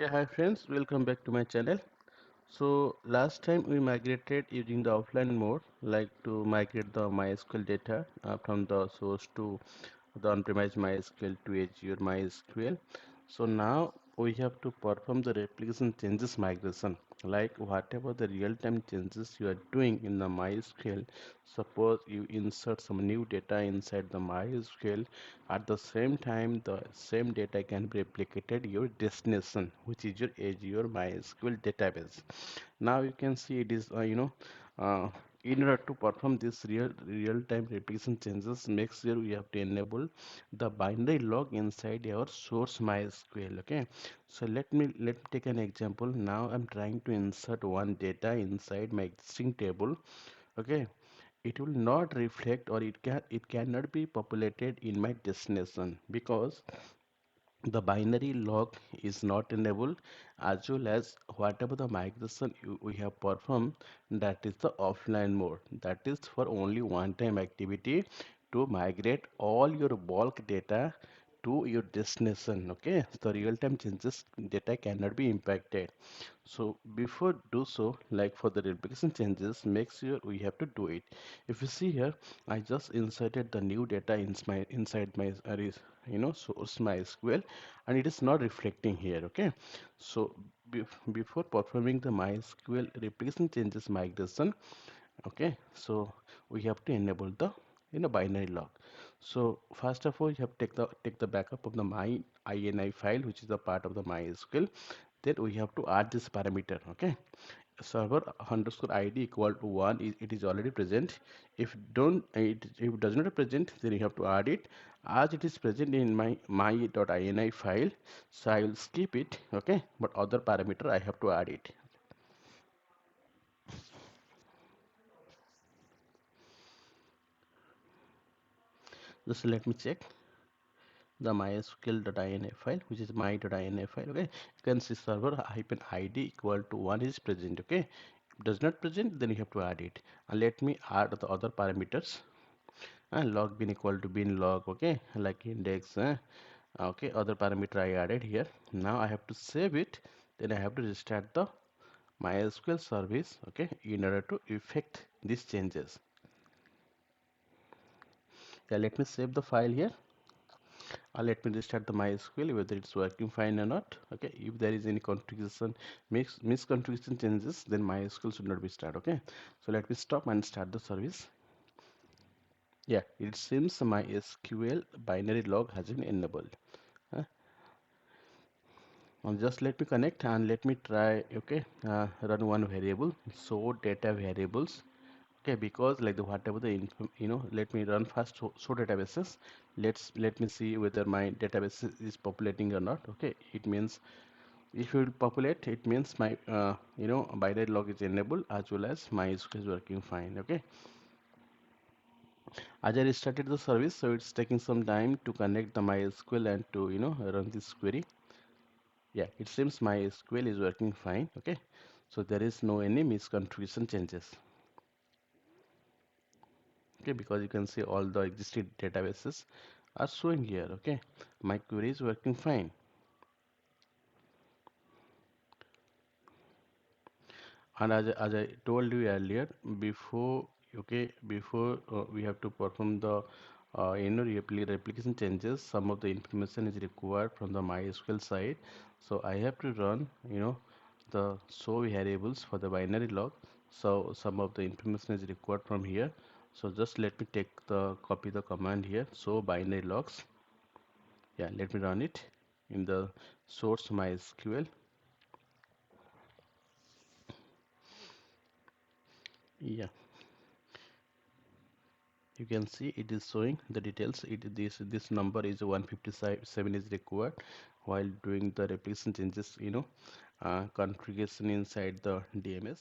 Yeah, hi friends, welcome back to my channel. So last time we migrated using the offline mode, like to migrate the MySQL data from the source to the on-premise MySQL to Azure MySQL. So now we have to perform the replication changes migration, like whatever the real-time changes you are doing in the MySQL. Suppose you insert some new data inside the MySQL, at the same time the same data can be replicated your destination, which is your Azure MySQL database. Now you can see it is uh, in order to perform this real-time replication changes, make sure we have to enable the binary log inside our source MySQL. Okay, so let me take an example. Now I'm trying to insert one data inside my existing table. Okay, it will not reflect, or it cannot be populated in my destination because the binary log is not enabled, as well as whatever the migration we have performed, that is the offline mode, that is for only one time activity to migrate all your bulk data to your destination. Okay, so real time changes data cannot be impacted. So before do so, like for the replication changes, make sure we have to do it. If you see here, I just inserted the new data inside my source MySQL, and it is not reflecting here. Okay, so before performing the MySQL replication changes migration, okay, so we have to enable the binary log. So first of all, you have to take the backup of the my ini file, which is a part of the MySQL. Then we have to add this parameter. Okay, server underscore id equal to 1 it is already present. If don't it if it does not present, then you have to add it as it is present in my my.ini file. So I will skip it. Okay, but other parameter I have to add it. Just let me check the mysql.ini file, which is my.ini file. Okay, you can see server hyphen id equal to 1 is present. Okay, if does not present, then you have to add it. And let me add the other parameters. Log bin equal to bin log. Okay, like index. Okay, other parameter I added here. Now I have to save it. Then I have to restart the MySQL service. Okay, in order to effect these changes. Yeah, let me save the file here. Let me restart the MySQL whether it's working fine or not. Okay, if there is any configuration misconfiguration changes, then MySQL should not be started. Okay, so let me stop and start the service. Yeah, it seems MySQL binary log has been enabled. Uh, just let me connect and let me try. Okay, run one variable, so data variables. Okay, because like the whatever the let me run first so databases. Let me see whether my database is populating or not. Okay, it means if it will populate, it means my binary log is enabled, as well as MySQL is working fine. Okay, as I restarted the service, so it's taking some time to connect the MySQL and to run this query. Yeah, it seems MySQL is working fine. Okay, so there is no any misconfiguration changes. Okay, because you can see all the existing databases are showing here. Okay, my query is working fine. And as I told you earlier, before we have to perform the replication changes, some of the information is required from the MySQL side. So I have to run the show variables for the binary log. So some of the information is required from here. So just let me take the copy the command here. So binary logs. Yeah, let me run it in the source MySQL. Yeah, you can see it is showing the details. This number is 157 is required while doing the replication changes, configuration inside the DMS.